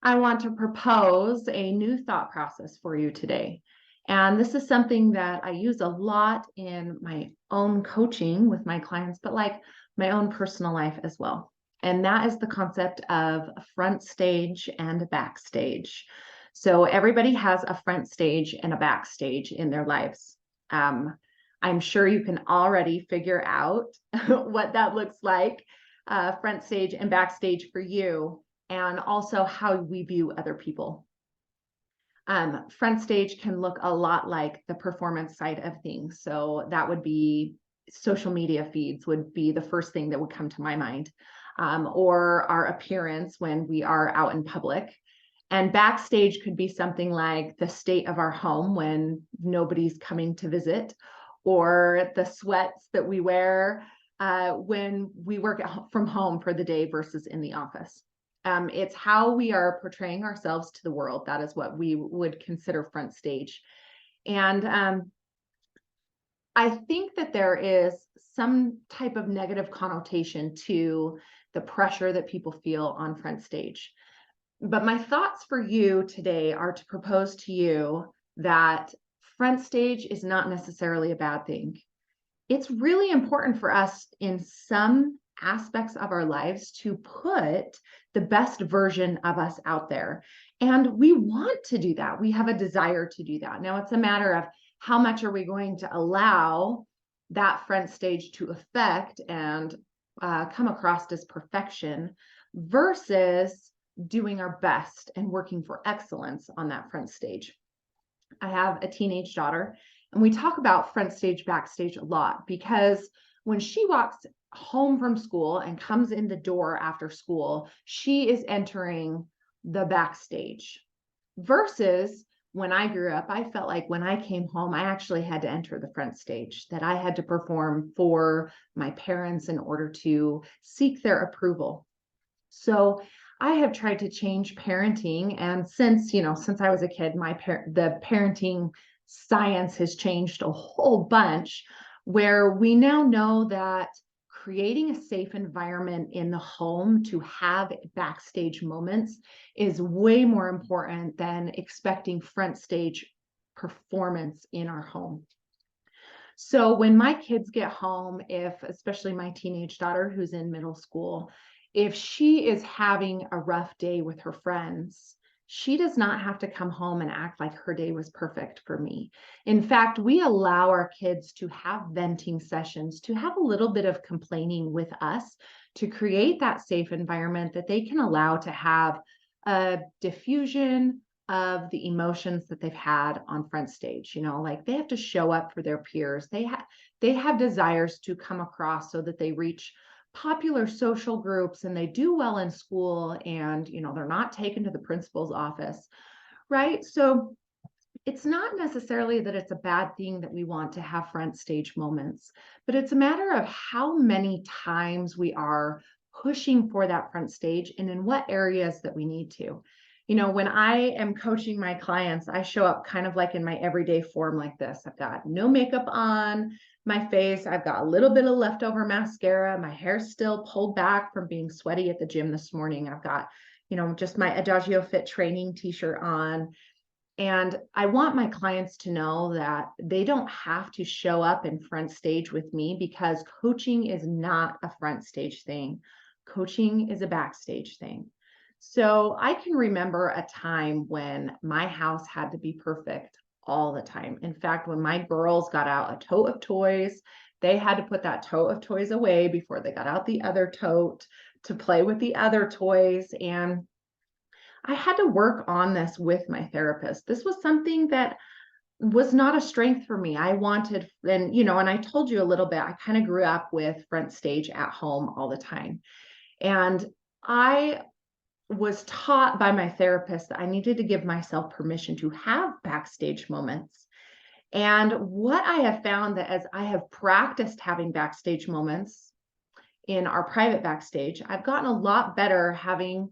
I want to propose a new thought process for you today. And this is something that I use a lot in my own coaching with my clients, but like my own personal life as well. And that is the concept of a front stage and a backstage. So everybody has a front stage and a backstage in their lives. I'm sure you can already figure out what that looks like, front stage and backstage for you, and also how we view other people. Front stage can look a lot like the performance side of things. So that would be social media feeds would be the first thing that would come to my mind, or our appearance when we are out in public. And backstage could be something like the state of our home when nobody's coming to visit, or the sweats that we wear when we work from home for the day versus in the office. It's how we are portraying ourselves to the world. That is what we would consider front stage. And I think that there is some type of negative connotation to the pressure that people feel on front stage. But my thoughts for you today are to propose to you that front stage is not necessarily a bad thing. It's really important for us in some aspects of our lives to put the best version of us out there. And we want to do that. We have a desire to do that. Now it's a matter of how much are we going to allow that front stage to affect and come across as perfection versus doing our best and working for excellence on that front stage. I have a teenage daughter, and we talk about front stage, backstage a lot because when she walks home from school and comes in the door after school, she is entering the backstage. Versus when I grew up, I felt like when I came home, I actually had to enter the front stage, that I had to perform for my parents in order to seek their approval. So I have tried to change parenting, and since I was a kid, the parenting science has changed a whole bunch, where we now know that creating a safe environment in the home to have backstage moments is way more important than expecting front stage performance in our home. So when my kids get home, especially my teenage daughter who's in middle school, if she is having a rough day with her friends, she does not have to come home and act like her day was perfect for me. In fact, we allow our kids to have venting sessions, to have a little bit of complaining with us, to create that safe environment that they can allow to have a diffusion of the emotions that they've had on front stage. Like they have to show up for their peers. They have desires to come across so that they reach popular social groups and they do well in school, and they're not taken to the principal's office, right? So it's not necessarily that it's a bad thing that we want to have front stage moments, but it's a matter of how many times we are pushing for that front stage and in what areas that we need to. When I am coaching my clients, I show up kind of like in my everyday form like this. I've got no makeup on my face. I've got a little bit of leftover mascara. My hair's still pulled back from being sweaty at the gym this morning. I've got, just my Adagio Fit training t-shirt on. And I want my clients to know that they don't have to show up in front stage with me, because coaching is not a front stage thing. Coaching is a backstage thing. So I can remember a time when my house had to be perfect all the time. In fact, when my girls got out a tote of toys, they had to put that tote of toys away before they got out the other tote to play with the other toys. And I had to work on this with my therapist. This was something that was not a strength for me. I wanted, and I told you a little bit, I kind of grew up with front stage at home all the time. And I was taught by my therapist that I needed to give myself permission to have backstage moments. And what I have found, that as I have practiced having backstage moments in our private backstage, I've gotten a lot better having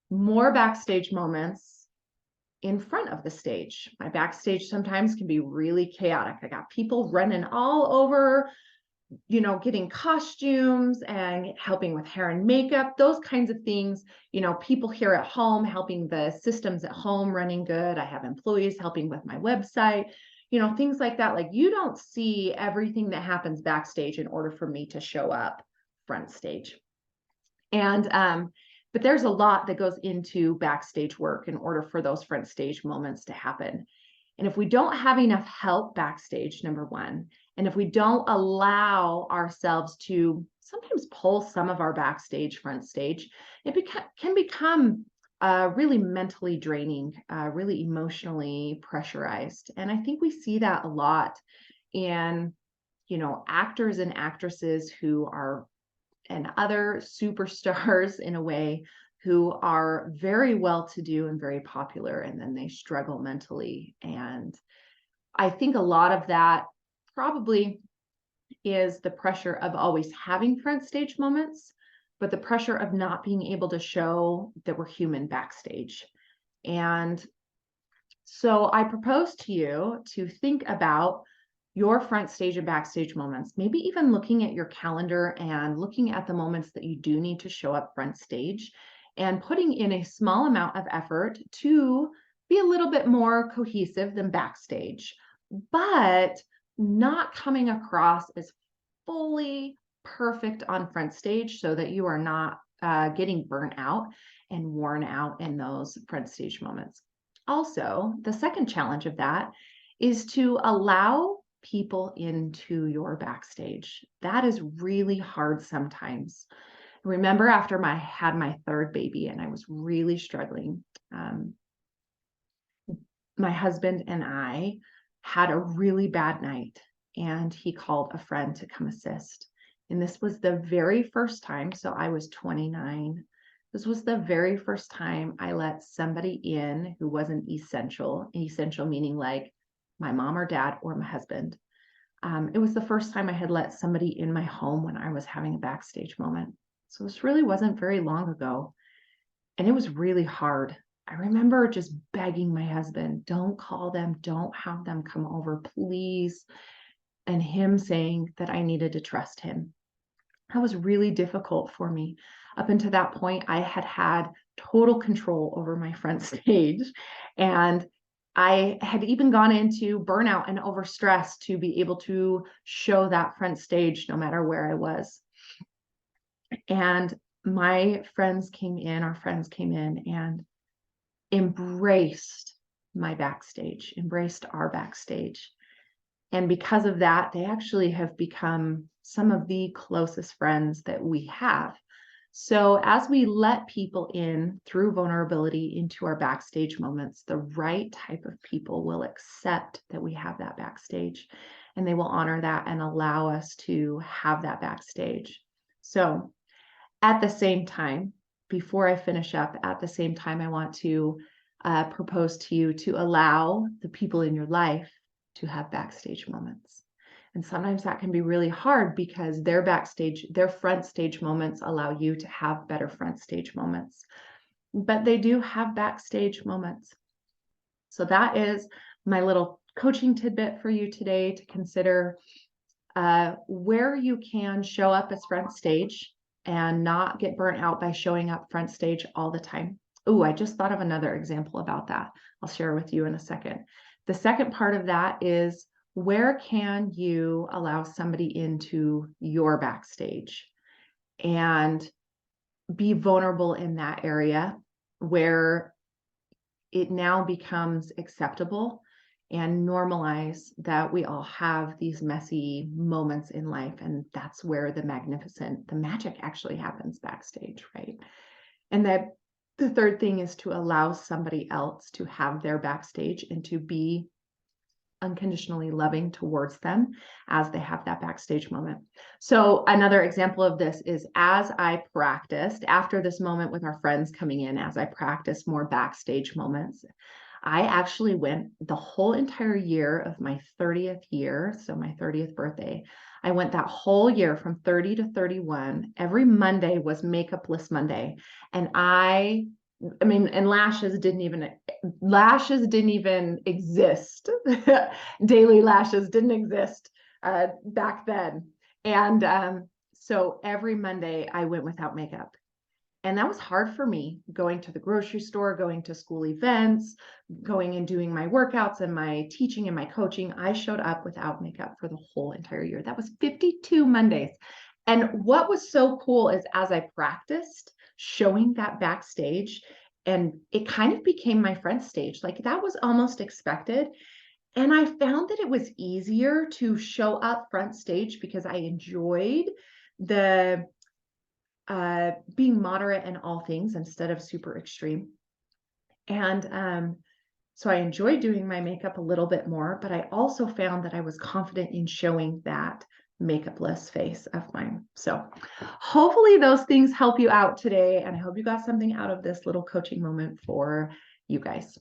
more backstage moments in front of the stage. My backstage sometimes can be really chaotic. I got people running all over getting costumes and helping with hair and makeup, those kinds of things. People here at home helping the systems at home running good. I have employees helping with my website, things like that. Like, you don't see everything that happens backstage in order for me to show up front stage. And but there's a lot that goes into backstage work in order for those front stage moments to happen. And if we don't have enough help backstage, number one, and if we don't allow ourselves to sometimes pull some of our backstage front stage, it can become really mentally draining, really emotionally pressurized. And I think we see that a lot in, actors and actresses who are, and other superstars in a way, who are very well to do and very popular, and then they struggle mentally. And I think a lot of that probably is the pressure of always having front stage moments, but the pressure of not being able to show that we're human backstage. And so I propose to you to think about your front stage and backstage moments, maybe even looking at your calendar and looking at the moments that you do need to show up front stage, and putting in a small amount of effort to be a little bit more cohesive than backstage, but not coming across as fully perfect on front stage, so that you are not getting burnt out and worn out in those front stage moments. Also, the second challenge of that is to allow people into your backstage. That is really hard sometimes. Remember, after I had my third baby and I was really struggling, my husband and I had a really bad night, and he called a friend to come assist. And this was the very first time, so I was 29. This was the very first time I let somebody in who wasn't essential meaning like my mom or dad or my husband. It was the first time I had let somebody in my home when I was having a backstage moment. So this really wasn't very long ago. And it was really hard. I remember just begging my husband, don't call them, don't have them come over, please. And him saying that I needed to trust him. That was really difficult for me. Up until that point, I had total control over my front stage. And I had even gone into burnout and overstress to be able to show that front stage no matter where I was. And our friends came in and embraced my backstage, embraced our backstage. And because of that, they actually have become some of the closest friends that we have. So as we let people in through vulnerability into our backstage moments, the right type of people will accept that we have that backstage, and they will honor that and allow us to have that backstage. So at the same time, before I finish up, at the same time, I want to propose to you to allow the people in your life to have backstage moments. And sometimes that can be really hard because their front stage moments allow you to have better front stage moments. But they do have backstage moments. So that is my little coaching tidbit for you today to consider, where you can show up as front stage and not get burnt out by showing up front stage all the time. Oh, I just thought of another example about that. I'll share with you in a second. The second part of that is, where can you allow somebody into your backstage and be vulnerable in that area where it now becomes acceptable and normalize that we all have these messy moments in life. And that's where the magic actually happens backstage, right? And that the third thing is to allow somebody else to have their backstage and to be unconditionally loving towards them as they have that backstage moment. So another example of this is, as I practiced after this moment with our friends coming in, as I practiced more backstage moments, I actually went the whole entire year of my 30th year, so my 30th birthday. I went that whole year from 30 to 31. Every Monday was Makeupless Monday. And and lashes didn't even exist. Daily lashes didn't exist back then. And so every Monday I went without makeup. And that was hard for me, going to the grocery store, going to school events, going and doing my workouts and my teaching and my coaching. I showed up without makeup for the whole entire year. That was 52 Mondays. And what was so cool is as I practiced showing that backstage, and it kind of became my front stage, like that was almost expected. And I found that it was easier to show up front stage because I enjoyed the being moderate in all things instead of super extreme. And so I enjoyed doing my makeup a little bit more, but I also found that I was confident in showing that makeupless face of mine. So hopefully those things help you out today. And I hope you got something out of this little coaching moment for you guys.